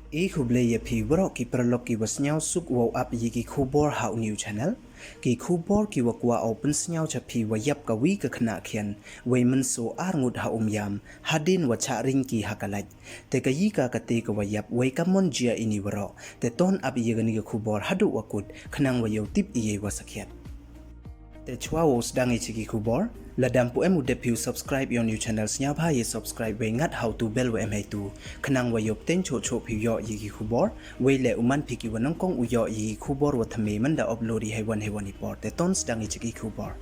Kuble ye pi waro ki perlok ki wasnyao suk wow up ye ki khubor hau new channel ki khubor ki wakwa open snyao cha pi wayap ka wi ka khna khian we mynsoo ngut ha yam hadien wacha ring ki hakalaj te ka yi ka te ka wayap we ka mon jia ini waro te ton up ye gani ka khubor hadu wakut khnang wayo tip ye wasakhiat te chwa wos dang ichi ki khubor ladam pu emu depu subscribe your new channels nya bha ye subscribe we ngat how to bell we em tu khnang wa yop ten cho cho phi yo yi ki khubor we le uman phi ki wanang kong u yo yi khubor wa thame man da upload hi wan report te tons dang ichi ki khubor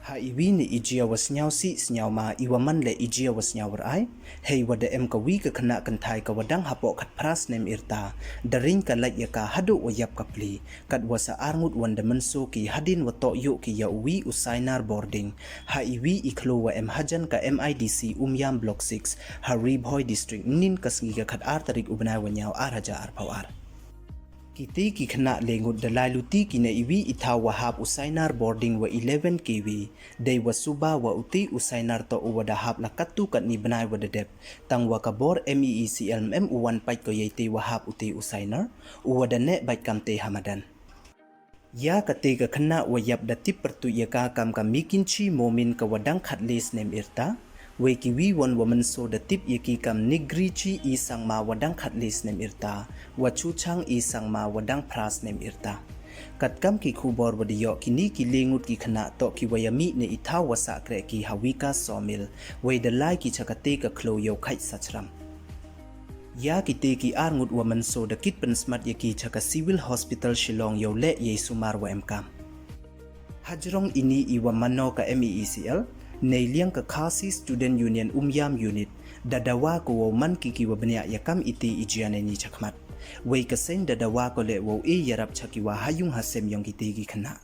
ha iwi ni ijia wasnyao si snyao ma iwaman le ijia wasnyao rai hei wada em ka wi ka khna kan thai ka wadang hapo khat pras nem irta daring ka laj ka hadu wayap ka pli kat wasa arngut wanda mynsoo ki hadin wa to yu ki ya wi usainar boarding ha iwi ikhlo wa em hajan ka midc yam block 6 hari bhoi district nin kasngi ka khat ar tarik ubnai wanyao ar haja ar phawar Kiti ki khna lengut dalai luti ki na iwi itha wahab usainar boarding wa 11 kv dei wa suba wa uti usainar to uwada hab la katu kat ni banai wa dep tang wa kabor meeclm u1 pai ko yete wahab uti usainar uwada ne bai kamte hamadan ya kate ka khna wa yap da tip pertu ya ka kam ka mikinchi momin ka wadang khatles nem irta we ki wi won woman so da tip yeki kam nigrichi isang ma wadang khatlis nem irta wa chuchang isang ma wadang pras nem irta kat kam ki khubor wadiyo kini ki lengut ki khna to ki wayami ne itha wasa kre ki hawika somil we da lai ki chakate ka khlo yo khait Sohchram ya ki te ki arngut woman so da kit pen smart yeki chaka civil hospital Shillong yo le ye sumar wa emkam hajrong ini iwa mano ka meecl nei liang ka khasi student union yam unit dadawa ko man ki wa bnya yakam iti ijiane ni chakmat we ka sen dadawa ko le wo e yarap chakiwa hayung hasem yong ki gi khna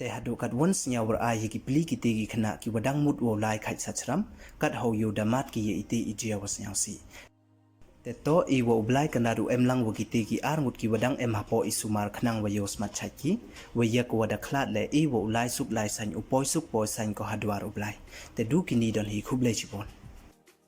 te hadu kat once nya war ai ki pli ki gi khna ki wadang mut wo lai khait Sohchram kat ho yu damat ki ye iti ijia was nyausi te to i wo ublai kanadu emlang wo ki gi arngut ki wadang em hapo isumar khnang wa yos mat chaki we yak wada khlat le i wo ulai sup lai san upoi sup poi san ko hadwar ublai te du ki ni don hi khuble chibon